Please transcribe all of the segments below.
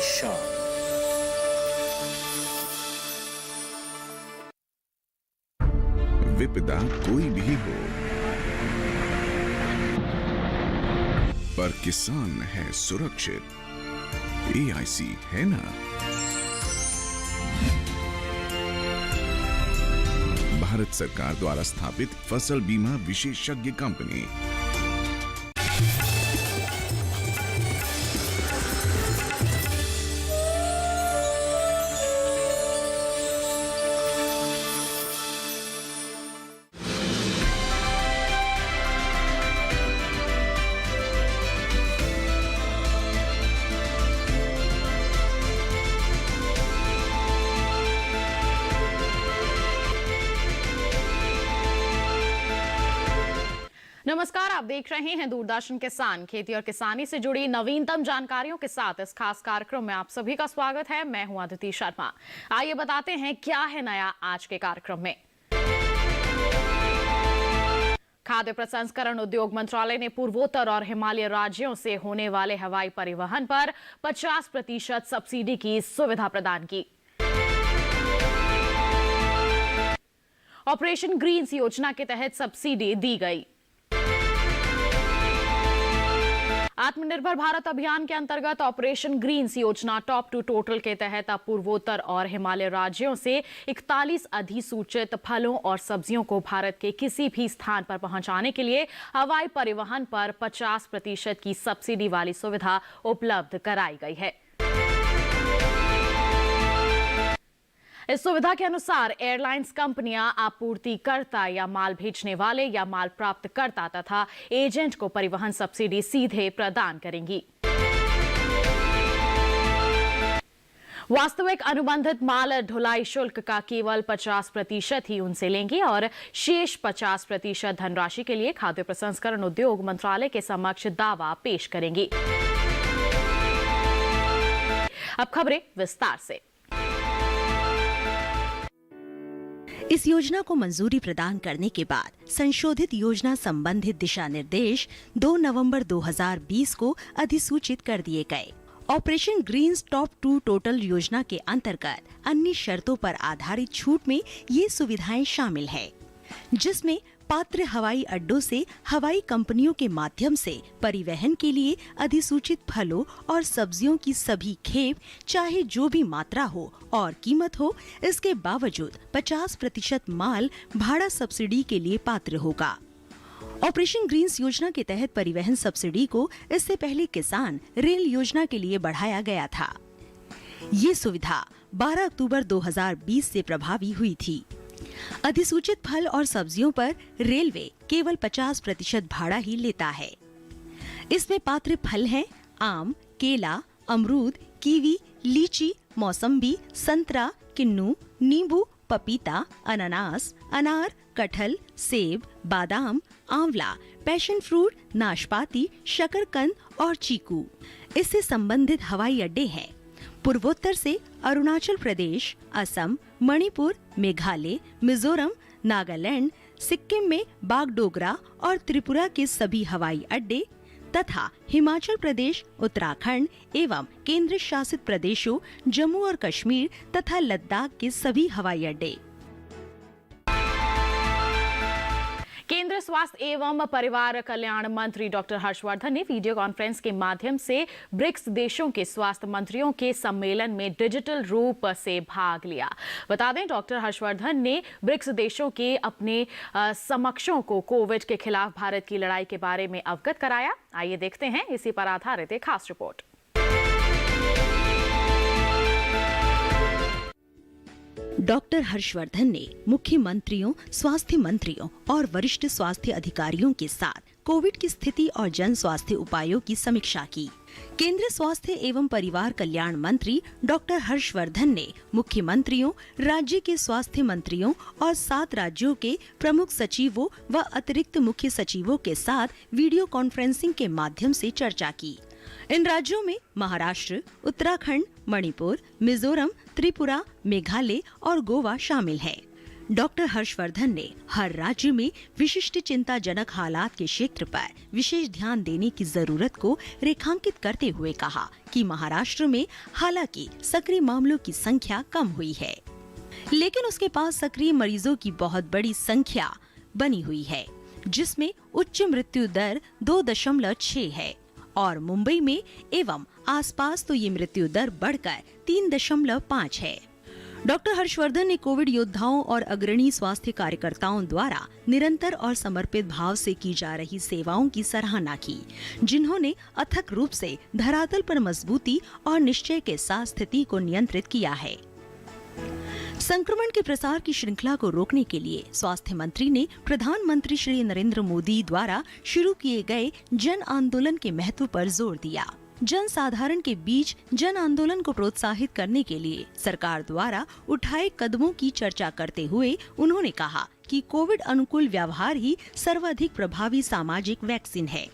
शान। विपदा कोई भी हो, पर किसान है सुरक्षित। AIC है ना। भारत सरकार द्वारा स्थापित फसल बीमा विशेषज्ञ कंपनी। नमस्कार, आप देख रहे हैं दूरदर्शन किसान। खेती और किसानी से जुड़ी नवीनतम जानकारियों के साथ इस खास कार्यक्रम में आप सभी का स्वागत है। मैं हूं अदिति शर्मा। आइए बताते हैं क्या है नया आज के कार्यक्रम में। खाद्य प्रसंस्करण उद्योग मंत्रालय ने पूर्वोत्तर और हिमालय राज्यों से होने वाले हवाई परिवहन पर 50% सब्सिडी की सुविधा प्रदान की। ऑपरेशन ग्रीन्स योजना के तहत सब्सिडी दी गई। आत्मनिर्भर भारत अभियान के अंतर्गत ऑपरेशन ग्रीन्स योजना टॉप टू टोटल के तहत अब पूर्वोत्तर और हिमालय राज्यों से 41 अधिसूचित फलों और सब्जियों को भारत के किसी भी स्थान पर पहुंचाने के लिए हवाई परिवहन पर 50% की सब्सिडी वाली सुविधा उपलब्ध कराई गई है। इस सुविधा के अनुसार एयरलाइंस कंपनियां आपूर्तिकर्ता या माल भेजने वाले या माल प्राप्तकर्ता तथा एजेंट को परिवहन सब्सिडी सीधे प्रदान करेंगी। वास्तविक अनुबंधित माल ढुलाई शुल्क का केवल 50% ही उनसे लेंगी और शेष 50% धनराशि के लिए खाद्य प्रसंस्करण उद्योग मंत्रालय के समक्ष दावा पेश करेंगी। अब खबरें विस्तार से। इस योजना को मंजूरी प्रदान करने के बाद संशोधित योजना संबंधित दिशा निर्देश 2 नवंबर 2020 को अधिसूचित कर दिए गए। Operation Greens top to total योजना के अंतर्गत अन्य शर्तों पर आधारित छूट में ये सुविधाएं शामिल है, जिसमें पात्र हवाई अड्डों से हवाई कंपनियों के माध्यम से परिवहन के लिए अधिसूचित फलों और सब्जियों की सभी खेप, चाहे जो भी मात्रा हो और कीमत हो, इसके बावजूद 50% माल भाड़ा सब्सिडी के लिए पात्र होगा। ऑपरेशन ग्रीन्स योजना के तहत परिवहन सब्सिडी को इससे पहले किसान रेल योजना के लिए बढ़ाया गया था। ये सुविधा 12 अक्टूबर 2020 से प्रभावी हुई थी। अधिसूचित फल और सब्जियों पर रेलवे केवल 50% भाड़ा ही लेता है। इसमें पात्र फल हैं आम, केला, अमरूद, कीवी, लीची, मौसम्बी, संतरा, किन्नू, नींबू, पपीता, अनानास, अनार, कटहल, सेब, बादाम, आंवला, पैशन फ्रूट, नाशपाती, शकरकंद और चीकू। इससे संबंधित हवाई अड्डे हैं पूर्वोत्तर से अरुणाचल प्रदेश, असम, मणिपुर, मेघालय, मिजोरम, नागालैंड, सिक्किम में बागडोगरा और त्रिपुरा के सभी हवाई अड्डे तथा हिमाचल प्रदेश, उत्तराखंड एवं केंद्र शासित प्रदेशों जम्मू और कश्मीर तथा लद्दाख के सभी हवाई अड्डे। केंद्रीय स्वास्थ्य एवं परिवार कल्याण मंत्री डॉक्टर हर्षवर्धन ने वीडियो कॉन्फ्रेंस के माध्यम से ब्रिक्स देशों के स्वास्थ्य मंत्रियों के सम्मेलन में डिजिटल रूप से भाग लिया। बता दें, डॉक्टर हर्षवर्धन ने ब्रिक्स देशों के अपने समकक्षों को कोविड के खिलाफ भारत की लड़ाई के बारे में अवगत कराया। आइए देखते हैं इसी पर आधारित एक खास रिपोर्ट। डॉक्टर हर्षवर्धन ने मुख्यमंत्रियों, स्वास्थ्य मंत्रियों और वरिष्ठ स्वास्थ्य अधिकारियों के साथ कोविड की स्थिति और जन स्वास्थ्य उपायों की समीक्षा की। केंद्रीय स्वास्थ्य एवं परिवार कल्याण मंत्री डॉक्टर हर्षवर्धन ने मुख्यमंत्रियों, राज्य के स्वास्थ्य मंत्रियों और 7 राज्यों के प्रमुख सचिवों व अतिरिक्त मुख्य सचिवों के साथ वीडियो कॉन्फ्रेंसिंग के माध्यम से चर्चा की। इन राज्यों में महाराष्ट्र, उत्तराखंड, मणिपुर, मिजोरम, त्रिपुरा, मेघालय और गोवा शामिल है। डॉक्टर हर्षवर्धन ने हर राज्य में विशिष्ट चिंताजनक हालात के क्षेत्र पर विशेष ध्यान देने की जरूरत को रेखांकित करते हुए कहा कि महाराष्ट्र में हालांकि सक्रिय मामलों की संख्या कम हुई है, लेकिन उसके पास सक्रिय मरीजों की बहुत बड़ी संख्या बनी हुई है, जिसमें उच्च मृत्यु दर 2.6 है और मुंबई में एवं आसपास तो ये मृत्यु दर बढ़कर 3.5 है। डॉक्टर हर्षवर्धन ने कोविड योद्धाओं और अग्रणी स्वास्थ्य कार्यकर्ताओं द्वारा निरंतर और समर्पित भाव से की जा रही सेवाओं की सराहना की, जिन्होंने अथक रूप से धरातल पर मजबूती और निश्चय के साथ स्थिति को नियंत्रित किया है। संक्रमण के प्रसार की श्रृंखला को रोकने के लिए स्वास्थ्य मंत्री ने प्रधानमंत्री श्री नरेंद्र मोदी द्वारा शुरू किए गए जन आंदोलन के महत्व पर जोर दिया। जन साधारण के बीच जन आंदोलन को प्रोत्साहित करने के लिए सरकार द्वारा उठाए कदमों की चर्चा करते हुए उन्होंने कहा कि कोविड अनुकूल व्यवहार ही सर्वाधिक प्रभावी सामाजिक वैक्सीन है।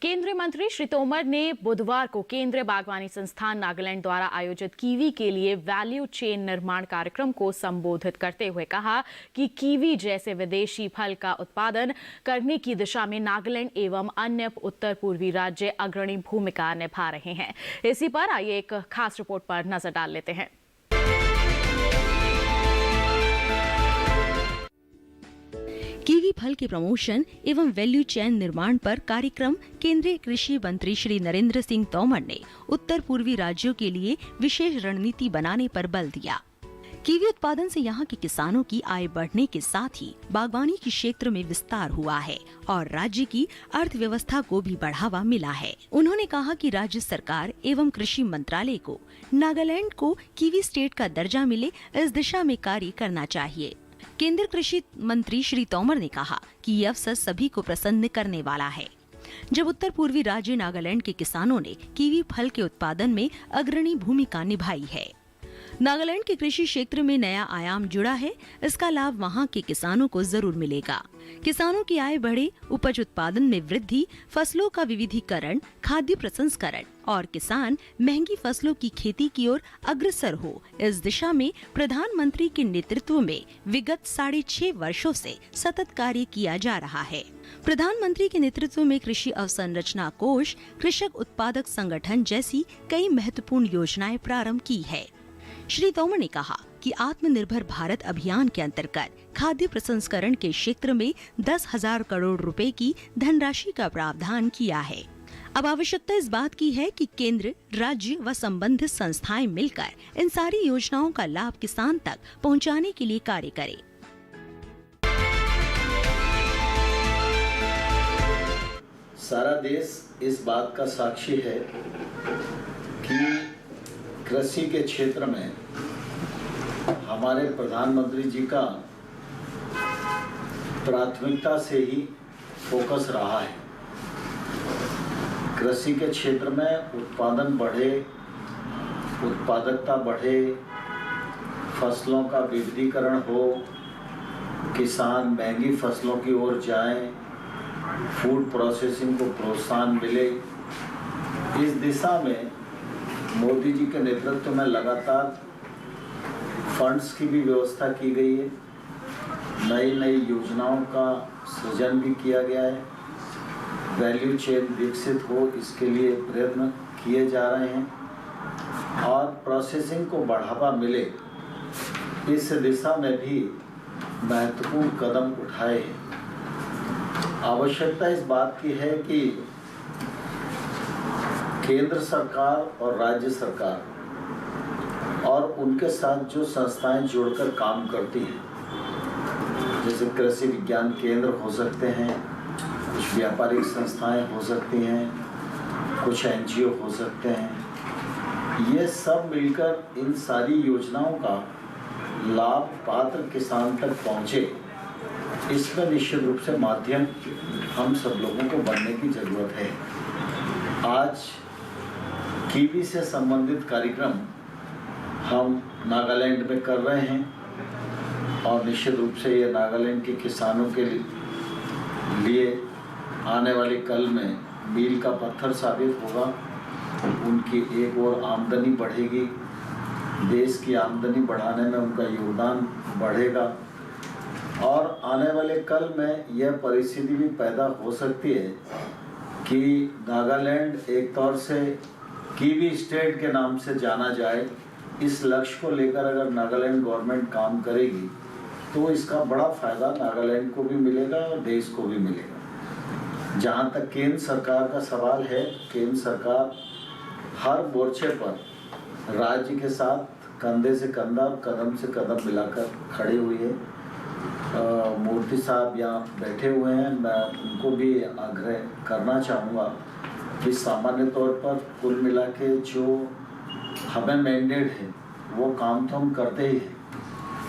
केंद्रीय मंत्री श्री तोमर ने बुधवार को केंद्रीय बागवानी संस्थान नागालैंड द्वारा आयोजित कीवी के लिए वैल्यू चेन निर्माण कार्यक्रम को संबोधित करते हुए कहा कि कीवी जैसे विदेशी फल का उत्पादन करने की दिशा में नागालैंड एवं अन्य उत्तर पूर्वी राज्य अग्रणी भूमिका निभा रहे हैं। इसी पर आइए एक खास रिपोर्ट पर नजर डाल लेते हैं। कीवी फल के प्रमोशन एवं वैल्यू चेन निर्माण पर कार्यक्रम केंद्रीय कृषि मंत्री श्री नरेंद्र सिंह तोमर ने उत्तर पूर्वी राज्यों के लिए विशेष रणनीति बनाने पर बल दिया। कीवी उत्पादन से यहाँ के किसानों की आय बढ़ने के साथ ही बागवानी के क्षेत्र में विस्तार हुआ है और राज्य की अर्थव्यवस्था को भी बढ़ावा मिला है। उन्होंने कहा कि राज्य सरकार एवं कृषि मंत्रालय को नागालैंड को कीवी स्टेट का दर्जा मिले, इस दिशा में कार्य करना चाहिए। केंद्रीय कृषि मंत्री श्री तोमर ने कहा कि ये अवसर सभी को प्रसन्न करने वाला है, जब उत्तर पूर्वी राज्य नागालैंड के किसानों ने कीवी फल के उत्पादन में अग्रणी भूमिका निभाई है। नागालैंड के कृषि क्षेत्र में नया आयाम जुड़ा है, इसका लाभ वहां के किसानों को जरूर मिलेगा। किसानों की आय बढ़े, उपज उत्पादन में वृद्धि, फसलों का विविधीकरण, खाद्य प्रसंस्करण और किसान महंगी फसलों की खेती की ओर अग्रसर हो, इस दिशा में प्रधानमंत्री के नेतृत्व में विगत 6.5 वर्षों से सतत कार्य किया जा रहा है। प्रधानमंत्री के नेतृत्व में कृषि अवसंरचना कोष, कृषक उत्पादक संगठन जैसी कई महत्वपूर्ण योजनाएं प्रारंभ की है। श्री तोमर ने कहा कि आत्मनिर्भर भारत अभियान के अंतर्गत खाद्य प्रसंस्करण के क्षेत्र में 10,000 करोड़ रुपए की धनराशि का प्रावधान किया है। अब आवश्यकता इस बात की है कि केंद्र, राज्य व संबंधित संस्थाएं मिलकर इन सारी योजनाओं का लाभ किसान तक पहुंचाने के लिए कार्य करें। सारा देश इस बात का साक्षी है कि कृषि के क्षेत्र में हमारे प्रधानमंत्री जी का प्राथमिकता से ही फोकस रहा है। कृषि के क्षेत्र में उत्पादन बढ़े, उत्पादकता बढ़े, फसलों का विविधीकरण हो, किसान महंगी फसलों की ओर जाएं, फूड प्रोसेसिंग को प्रोत्साहन मिले, इस दिशा में मोदी जी के नेतृत्व में लगातार फंड्स की भी व्यवस्था की गई है, नई नई योजनाओं का सृजन भी किया गया है, वैल्यू चेन विकसित हो इसके लिए प्रयत्न किए जा रहे हैं और प्रोसेसिंग को बढ़ावा मिले, इस दिशा में भी महत्वपूर्ण कदम उठाए हैं। आवश्यकता इस बात की है कि केंद्र सरकार और राज्य सरकार और उनके साथ जो संस्थाएं जुड़कर काम करती हैं, जैसे कृषि विज्ञान केंद्र हो सकते हैं, कुछ व्यापारिक संस्थाएं हो सकती हैं, कुछ एनजीओ हो सकते हैं, ये सब मिलकर इन सारी योजनाओं का लाभ पात्र किसान तक पहुंचे, इसमें निश्चित रूप से माध्यम हम सब लोगों को बनने की जरूरत है। आज कीवी से संबंधित कार्यक्रम हम नागालैंड में कर रहे हैं और निश्चित रूप से ये नागालैंड के किसानों के लिए आने वाले कल में मील का पत्थर साबित होगा उनकी एक और आमदनी बढ़ेगी, देश की आमदनी बढ़ाने में उनका योगदान बढ़ेगा। और आने वाले कल में यह परिस्थिति भी पैदा हो सकती है कि नागालैंड एक तौर से कीवी स्टेट के नाम से जाना जाए। इस लक्ष्य को लेकर अगर नागालैंड गवर्नमेंट काम करेगी तो इसका बड़ा फायदा नागालैंड को भी मिलेगा और देश को भी मिलेगा। जहाँ तक केंद्र सरकार का सवाल है, केंद्र सरकार हर मोर्चे पर राज्य के साथ कंधे से कंधा और कदम से कदम मिलाकर खड़ी हुई है। मूर्ति साहब यहाँ बैठे हुए हैं, मैं उनको भी आग्रह करना चाहूँगा कि सामान्य तौर पर कुल मिला के जो हमें मैंडेट है वो काम तो हम करते ही हैं,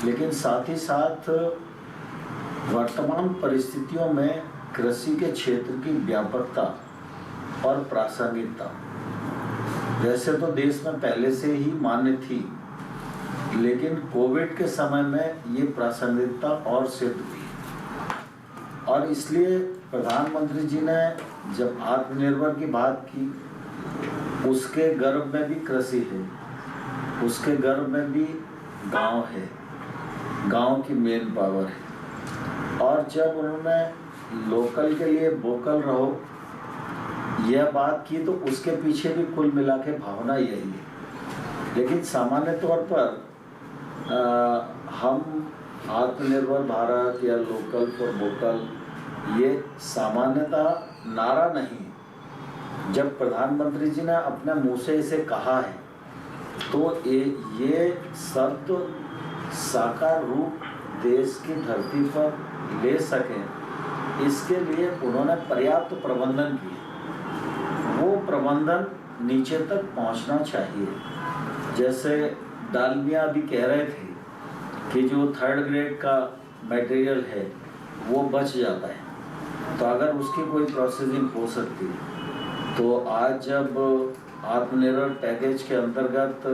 लेकिन साथ ही साथ वर्तमान परिस्थितियों में कृषि के क्षेत्र की व्यापकता और प्रासंगिकता वैसे तो देश में पहले से ही मान्य थी, लेकिन कोविड के समय में ये प्रासंगिकता और सिद्ध हुई। और इसलिए प्रधानमंत्री जी ने जब आत्मनिर्भर की बात की, उसके गर्भ में भी कृषि है, उसके गर्भ में भी गांव है, गांव की मेन पावर है। और जब उन्होंने लोकल के लिए वोकल रहो यह बात की तो उसके पीछे भी कुल मिला के भावना यही है। लेकिन सामान्य तौर पर हम आत्मनिर्भर भारत या लोकल फॉर वोकल ये सामान्यतः नारा नहीं। जब प्रधानमंत्री जी ने अपने मुंह से इसे कहा है तो ये शब्द साकार रूप देश की धरती पर ले सकें, इसके लिए उन्होंने पर्याप्त प्रबंधन किया। वो प्रबंधन नीचे तक पहुंचना चाहिए। जैसे डालमिया अभी कह रहे थे कि जो 3rd ग्रेड का मटेरियल है वो बच जाता है, तो अगर उसकी कोई प्रोसेसिंग हो सकती है तो आज जब आत्मनिर्भर पैकेज के अंतर्गत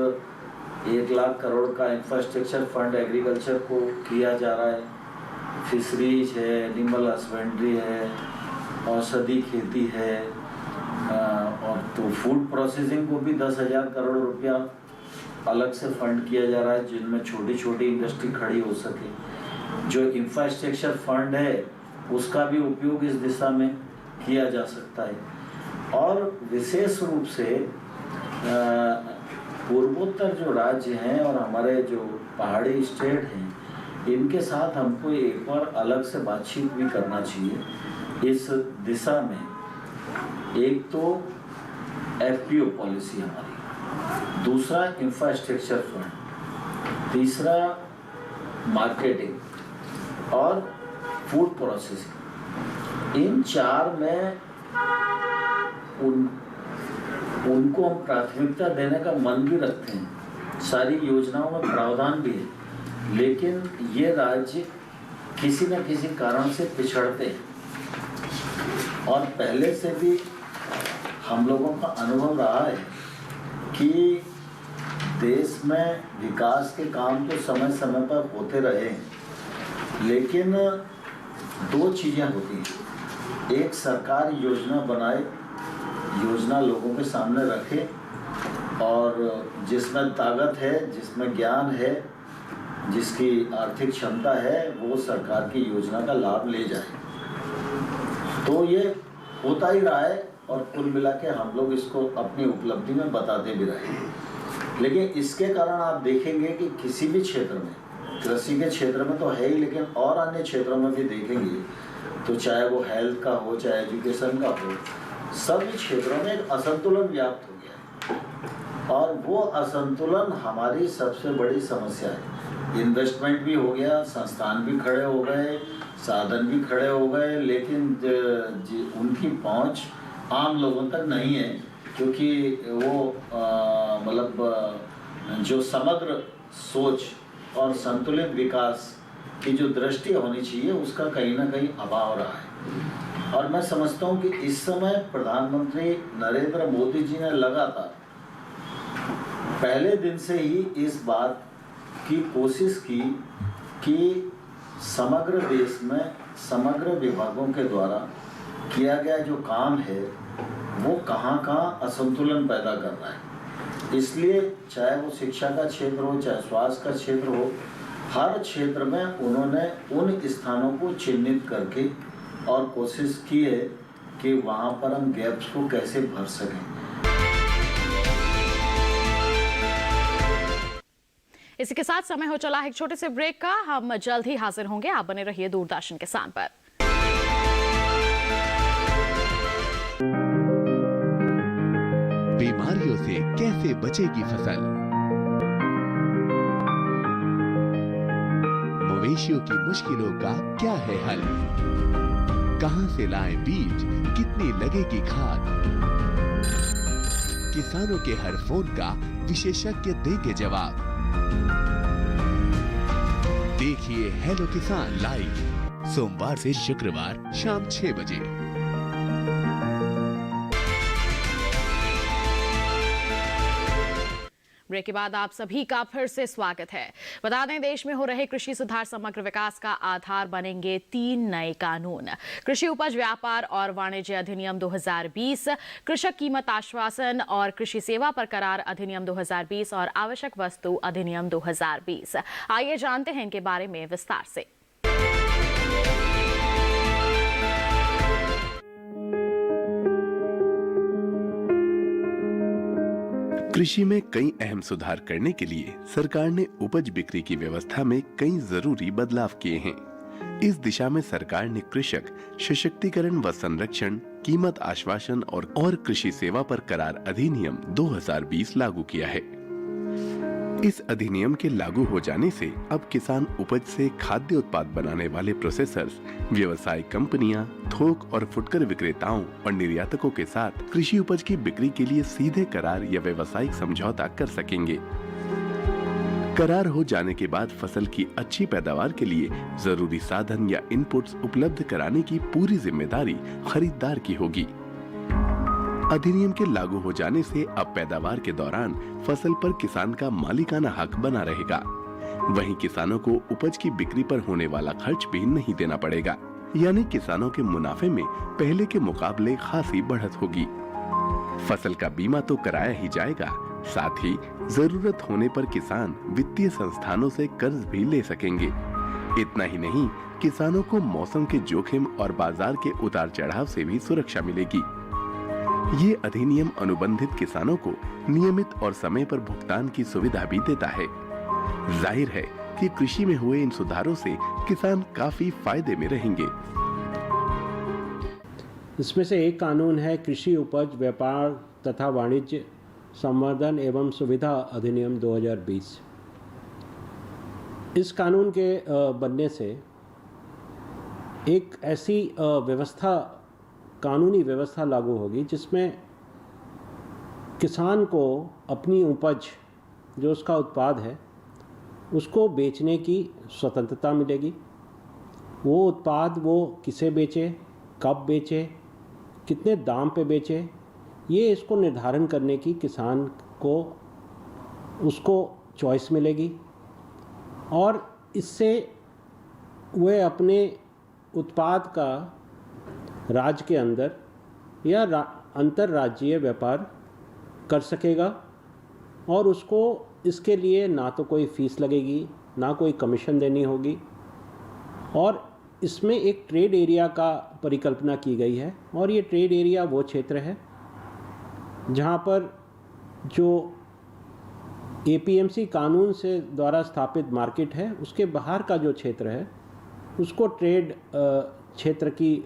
1 लाख करोड़ का इंफ्रास्ट्रक्चर फंड एग्रीकल्चर को किया जा रहा है, फिशरीज है, एनिमल हस्बेंड्री है, औषधि खेती है, और तो फूड प्रोसेसिंग को भी 10,000 करोड़ रुपया अलग से फंड किया जा रहा है, जिनमें छोटी छोटी इंडस्ट्री खड़ी हो सके। जो इंफ्रास्ट्रक्चर फंड है उसका भी उपयोग इस दिशा में किया जा सकता है। और विशेष रूप से पूर्वोत्तर जो राज्य हैं और हमारे जो पहाड़ी स्टेट हैं, इनके साथ हमको एक बार अलग से बातचीत भी करना चाहिए इस दिशा में। एक तो FPO पॉलिसी हमारी, दूसरा इंफ्रास्ट्रक्चर फंड, तीसरा मार्केटिंग और फूड प्रोसेसिंग। इन 4 में उनको हम प्राथमिकता देने का मन भी रखते हैं, सारी योजनाओं में प्रावधान भी है, लेकिन ये राज्य किसी न किसी कारण से पिछड़ते हैं। और पहले से भी हम लोगों का अनुभव रहा है कि देश में विकास के काम तो समय समय पर होते रहे हैं, लेकिन 2 चीज़ें होती हैं। एक, सरकार योजना बनाए, योजना लोगों के सामने रखे और जिसमें ताकत है, जिसमें ज्ञान है, जिसकी आर्थिक क्षमता है, वो सरकार की योजना का लाभ ले जाए। तो ये होता ही रहा है और कुल मिला के हम लोग इसको अपनी उपलब्धि में बताते भी रहे हैं। लेकिन इसके कारण आप देखेंगे कि किसी भी क्षेत्र में, कृषि के क्षेत्र में तो है ही, लेकिन और अन्य क्षेत्रों में भी देखेंगे तो चाहे वो हेल्थ का हो, चाहे एजुकेशन का हो, सभी क्षेत्रों में एक असंतुलन व्याप्त हो गया है। और वो असंतुलन हमारी सबसे बड़ी समस्या है। इन्वेस्टमेंट भी हो गया, संस्थान भी खड़े हो गए, साधन भी खड़े हो गए, लेकिन उनकी पहुंच आम लोगों तक नहीं है, क्योंकि वो जो समग्र सोच और संतुलित विकास की जो दृष्टि होनी चाहिए उसका कहीं ना कहीं अभाव रहा है। और मैं समझता हूँ कि इस समय प्रधानमंत्री नरेंद्र मोदी जी ने लगातार पहले दिन से ही इस बात की कोशिश की कि समग्र देश में समग्र विभागों के द्वारा किया गया जो काम है वो कहाँ कहाँ असंतुलन पैदा कर रहा है। इसलिए चाहे वो शिक्षा का क्षेत्र हो, चाहे स्वास्थ्य का क्षेत्र हो, हर क्षेत्र में उन्होंने उन स्थानों को चिन्हित करके और कोशिश की है कि वहाँ पर हम गैप्स को कैसे भर सकें। इसी के साथ समय हो चला है एक छोटे से ब्रेक का। हम जल्द ही हाजिर होंगे। आप बने रहिए दूरदर्शन किसान पर। बीमारियों से कैसे बचेगी फसल, मवेशियों की मुश्किलों का क्या है हल, कहां से लाएं बीज, कितनी लगेगी खाद, किसानों के हर फोन का विशेषज्ञ देंगे जवाब। देखिए हेलो किसान लाइव सोमवार से शुक्रवार शाम 6 बजे। ब्रेक के बाद आप सभी का फिर से स्वागत है। बता दें, देश में हो रहे कृषि सुधार समग्र विकास का आधार बनेंगे 3 नए कानून। कृषि उपज व्यापार और वाणिज्य अधिनियम 2020, कृषक कीमत आश्वासन और कृषि सेवा पर करार अधिनियम 2020 और आवश्यक वस्तु अधिनियम 2020। आइए जानते हैं इनके बारे में विस्तार से। कृषि में कई अहम सुधार करने के लिए सरकार ने उपज बिक्री की व्यवस्था में कई जरूरी बदलाव किए हैं। इस दिशा में सरकार ने कृषक सशक्तिकरण व संरक्षण, कीमत आश्वासन और कृषि सेवा पर करार अधिनियम 2020 लागू किया है। इस अधिनियम के लागू हो जाने से अब किसान उपज से खाद्य उत्पाद बनाने वाले प्रोसेसर्स, व्यवसायिक कंपनियां, थोक और फुटकर विक्रेताओं और निर्यातकों के साथ कृषि उपज की बिक्री के लिए सीधे करार या व्यवसायिक समझौता कर सकेंगे। करार हो जाने के बाद फसल की अच्छी पैदावार के लिए जरूरी साधन या इनपुट्स उपलब्ध कराने की पूरी जिम्मेदारी खरीदार की होगी। अधिनियम के लागू हो जाने से अब पैदावार के दौरान फसल पर किसान का मालिकाना हक बना रहेगा। वहीं किसानों को उपज की बिक्री पर होने वाला खर्च भी नहीं देना पड़ेगा, यानी किसानों के मुनाफे में पहले के मुकाबले खासी बढ़त होगी। फसल का बीमा तो कराया ही जाएगा, साथ ही जरूरत होने पर किसान वित्तीय संस्थानों से कर्ज भी ले सकेंगे। इतना ही नहीं, किसानों को मौसम के जोखिम और बाजार के उतार चढ़ाव से भी सुरक्षा मिलेगी। ये अधिनियम अनुबंधित किसानों को नियमित और समय पर भुगतान की सुविधा भी देता है। जाहिर है कि कृषि में हुए इन सुधारों से किसान काफी फायदे में रहेंगे। इसमें से एक कानून है कृषि उपज व्यापार तथा वाणिज्य संवर्धन एवं सुविधा अधिनियम 2020। इस कानून के बनने से एक ऐसी कानूनी व्यवस्था लागू होगी जिसमें किसान को अपनी उपज, जो उसका उत्पाद है, उसको बेचने की स्वतंत्रता मिलेगी। वो उत्पाद वो किसे बेचे, कब बेचे, कितने दाम पे बेचे, ये इसको निर्धारण करने की किसान को उसको चॉइस मिलेगी और इससे वह अपने उत्पाद का राज्य के अंदर या अंतर्राज्यीय व्यापार कर सकेगा और उसको इसके लिए ना तो कोई फीस लगेगी, ना कोई कमीशन देनी होगी। और इसमें एक ट्रेड एरिया का परिकल्पना की गई है और ये ट्रेड एरिया वो क्षेत्र है जहाँ पर जो APMC कानून से द्वारा स्थापित मार्केट है, उसके बाहर का जो क्षेत्र है उसको ट्रेड क्षेत्र की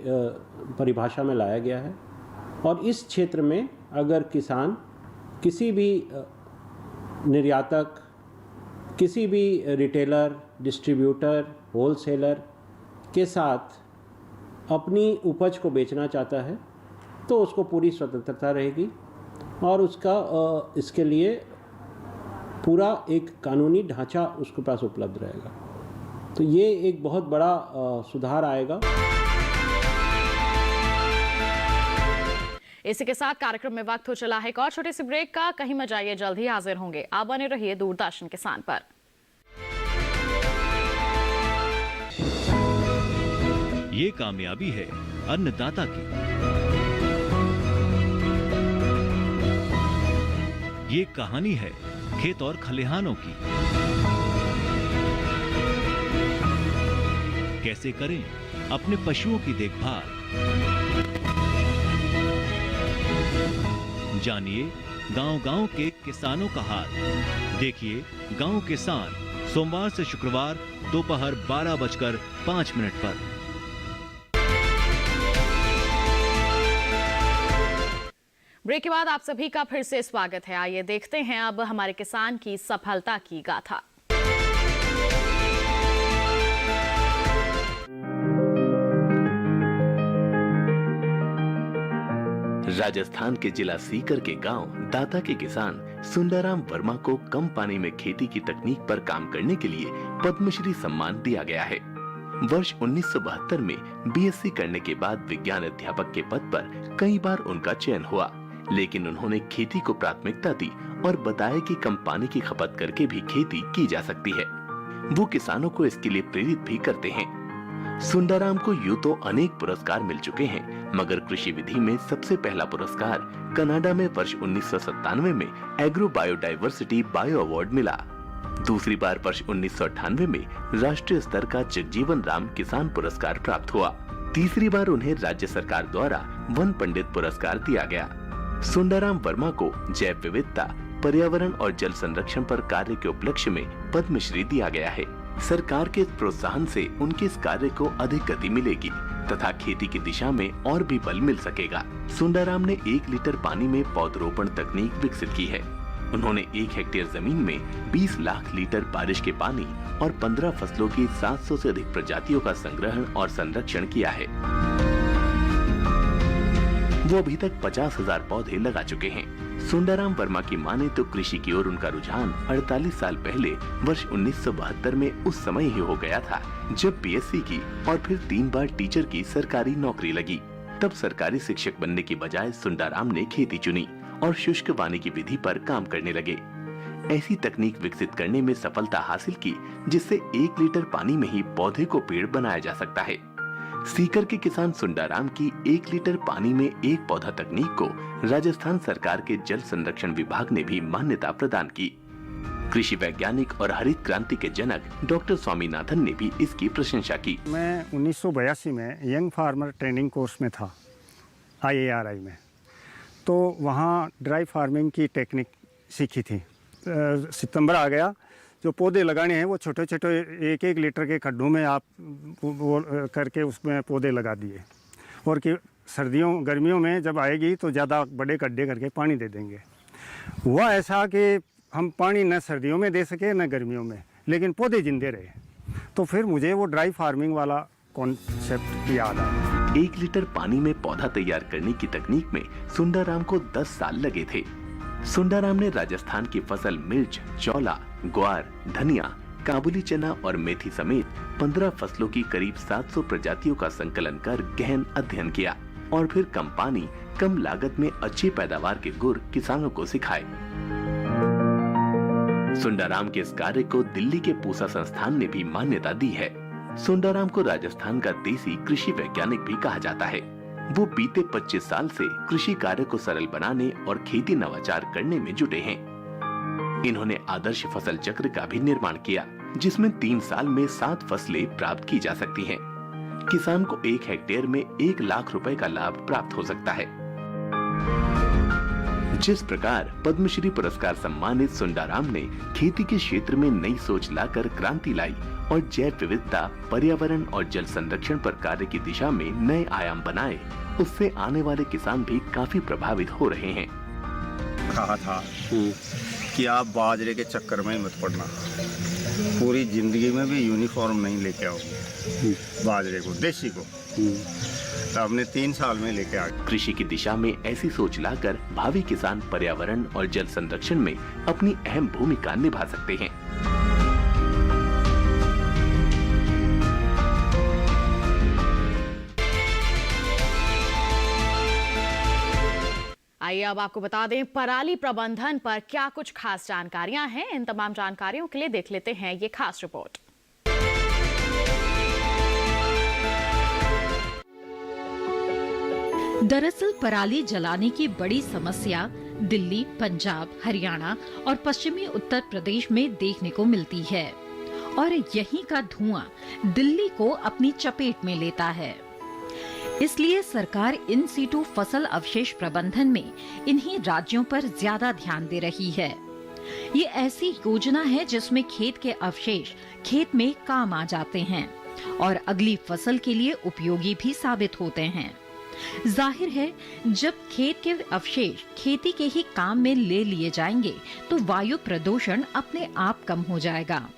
परिभाषा में लाया गया है। और इस क्षेत्र में अगर किसान किसी भी निर्यातक, किसी भी रिटेलर, डिस्ट्रीब्यूटर, होलसेलर के साथ अपनी उपज को बेचना चाहता है तो उसको पूरी स्वतंत्रता रहेगी और उसका इसके लिए पूरा एक कानूनी ढांचा उसके पास उपलब्ध रहेगा। तो ये एक बहुत बड़ा सुधार आएगा। इसी के साथ कार्यक्रम में वक्त हो चला है एक और छोटे से ब्रेक का। कहीं मत जाइए, जल्द ही हाजिर होंगे। आप बने रहिए दूरदर्शन किसान पर। ये कामयाबी है अन्नदाता की, ये कहानी है खेत और खलिहानों की। कैसे करें अपने पशुओं की देखभाल, जानिए गांव-गांव के किसानों का हाल। देखिए गांव किसान सोमवार से शुक्रवार दोपहर 12:05 पर। ब्रेक के बाद आप सभी का फिर से स्वागत है। आइए देखते हैं अब हमारे किसान की सफलता की गाथा। राजस्थान के जिला सीकर के गांव दाता के किसान सुंदराम वर्मा को कम पानी में खेती की तकनीक पर काम करने के लिए पद्मश्री सम्मान दिया गया है। वर्ष 1972 में बीएससी करने के बाद विज्ञान अध्यापक के पद पर कई बार उनका चयन हुआ, लेकिन उन्होंने खेती को प्राथमिकता दी और बताया कि कम पानी की खपत करके भी खेती की जा सकती है। वो किसानों को इसके लिए प्रेरित भी करते हैं। सुंदराम को यूं तो अनेक पुरस्कार मिल चुके हैं, मगर कृषि विधि में सबसे पहला पुरस्कार कनाडा में वर्ष 1997 में एग्रो बायोडाइवर्सिटी बायो अवार्ड मिला। दूसरी बार वर्ष 1998 में राष्ट्रीय स्तर का जगजीवन राम किसान पुरस्कार प्राप्त हुआ। तीसरी बार उन्हें राज्य सरकार द्वारा वन पंडित पुरस्कार दिया गया। सुंदराम वर्मा को जैव विविधता, पर्यावरण और जल संरक्षण पर कार्य के उपलक्ष्य में पद्मश्री दिया गया है। सरकार के प्रोत्साहन से उनके इस कार्य को अधिक गति मिलेगी तथा खेती की दिशा में और भी बल मिल सकेगा। सुंदराम ने 1 लीटर पानी में पौधरोपण तकनीक विकसित की है। उन्होंने 1 हेक्टेयर जमीन में 20 लाख लीटर बारिश के पानी और 15 फसलों की 700 से अधिक प्रजातियों का संग्रहण और संरक्षण किया है। वो अभी तक 50,000 पौधे लगा चुके हैं। सुंदराम वर्मा की माने तो कृषि की ओर उनका रुझान 48 साल पहले वर्ष 1972 में उस समय ही हो गया था, जब बीएससी की और फिर 3 बार टीचर की सरकारी नौकरी लगी। तब सरकारी शिक्षक बनने की बजाय सुंदराम ने खेती चुनी और शुष्क वानी की विधि पर काम करने लगे। ऐसी तकनीक विकसित करने में सफलता हासिल की जिससे 1 लीटर पानी में ही पौधे को पेड़ बनाया जा सकता है। सीकर के किसान सुंदराम की 1 लीटर पानी में 1 पौधा तकनीक को राजस्थान सरकार के जल संरक्षण विभाग ने भी मान्यता प्रदान की। कृषि वैज्ञानिक और हरित क्रांति के जनक डॉक्टर स्वामीनाथन ने भी इसकी प्रशंसा की। मैं 1982 में यंग फार्मर ट्रेनिंग कोर्स में था IARI में, तो वहाँ ड्राई फार्मिंग की टेक्निक सीखी थी। सितंबर आ गया, जो पौधे लगाने हैं वो छोटे छोटे 1-1 लीटर के खड्डों में आप वो करके उसमें पौधे लगा दिए, और कि गर्मियों में जब आएगी तो ज़्यादा बड़े गड्ढे करके पानी दे देंगे। हुआ ऐसा कि हम पानी न सर्दियों में दे सके न गर्मियों में, लेकिन पौधे जिंदे रहे। तो फिर मुझे वो ड्राई फार्मिंग वाला कॉन्सेप्ट याद आया। 1 लीटर पानी में पौधा तैयार करने की तकनीक में सुंदराम को 10 साल लगे थे। सुंदराम ने राजस्थान की फसल मिर्च, चौला, ग्वार, धनिया, काबुली चना और मेथी समेत 15 फसलों की करीब 700 प्रजातियों का संकलन कर गहन अध्ययन किया और फिर कम पानी, कम लागत में अच्छी पैदावार के गुर किसानों को सिखाए। सुंदराम के इस कार्य को दिल्ली के पूसा संस्थान ने भी मान्यता दी है। सुंदराम को राजस्थान का देसी कृषि वैज्ञानिक भी कहा जाता है। वो बीते 25 साल से कृषि कार्य को सरल बनाने और खेती नवाचार करने में जुटे हैं। इन्होंने आदर्श फसल चक्र का भी निर्माण किया, जिसमें 3 साल में 7 फसलें प्राप्त की जा सकती हैं। किसान को 1 हेक्टेयर में 1 लाख रुपए का लाभ प्राप्त हो सकता है। जिस प्रकार पद्मश्री पुरस्कार सम्मानित सुंदराम ने खेती के क्षेत्र में नई सोच लाकर क्रांति लाई और जैव विविधता, पर्यावरण और जल संरक्षण पर कार्य की दिशा में नए आयाम बनाए, उससे आने वाले किसान भी काफी प्रभावित हो रहे हैं। कहा था कि आप बाजरे के चक्कर में मत पड़ना, पूरी जिंदगी में भी यूनिफॉर्म नहीं लेके आओगे बाजरे को, देसी को। तो हमने 3 साल में लेके आ गए। कृषि की दिशा में ऐसी सोच लाकर भावी किसान पर्यावरण और जल संरक्षण में अपनी अहम भूमिका निभा सकते हैं। आइए अब आपको बता दें पराली प्रबंधन पर क्या कुछ खास जानकारियां हैं। इन तमाम जानकारियों के लिए देख लेते हैं ये खास रिपोर्ट। दरअसल पराली जलाने की बड़ी समस्या दिल्ली, पंजाब, हरियाणा और पश्चिमी उत्तर प्रदेश में देखने को मिलती है और यहीं का धुआं दिल्ली को अपनी चपेट में लेता है। इसलिए सरकार इन सीटू फसल अवशेष प्रबंधन में इन्हीं राज्यों पर ज्यादा ध्यान दे रही है। ये ऐसी योजना है जिसमें खेत के अवशेष खेत में काम आ जाते हैं और अगली फसल के लिए उपयोगी भी साबित होते हैं। जाहिर है, जब खेत के अवशेष खेती के ही काम में ले लिए जाएंगे तो वायु प्रदूषण अपने आप कम हो जाएगा।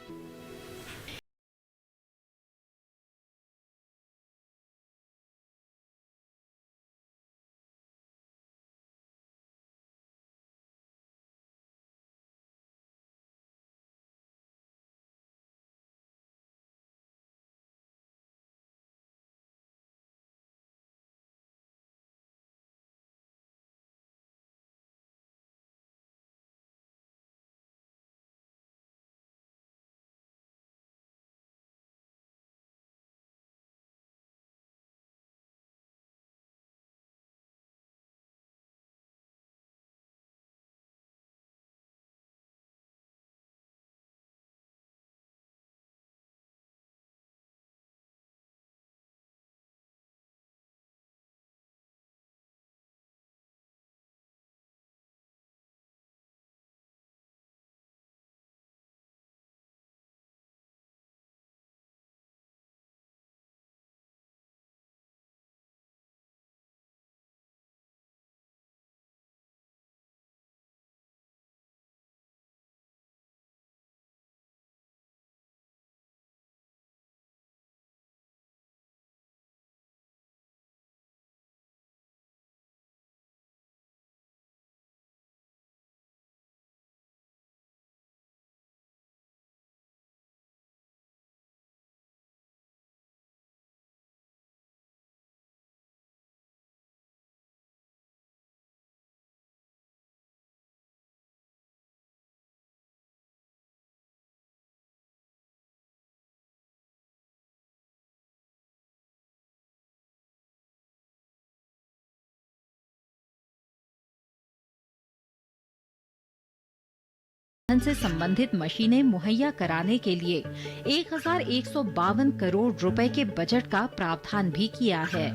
से संबंधित मशीनें मुहैया कराने के लिए 1152 करोड़ रुपए के बजट का प्रावधान भी किया है।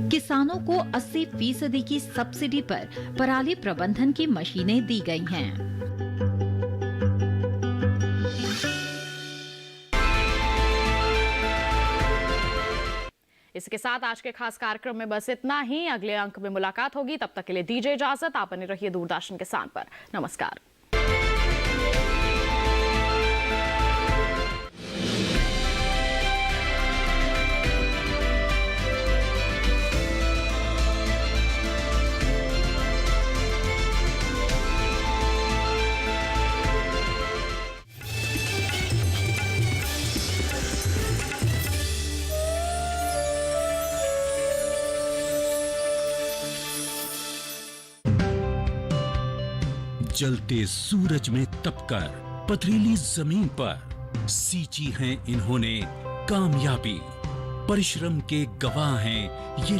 किसानों को 80% की सब्सिडी पर पराली प्रबंधन की मशीनें दी गई हैं। इसके साथ आज के खास कार्यक्रम में बस इतना ही। अगले अंक में मुलाकात होगी, तब तक के लिए दीजिए इजाजत। आप बने रहिए दूरदर्शन किसान पर। नमस्कार। जलते सूरज में तपकर पथरीली जमीन पर सींची है इन्होंने कामयाबी। परिश्रम के गवाह हैं ये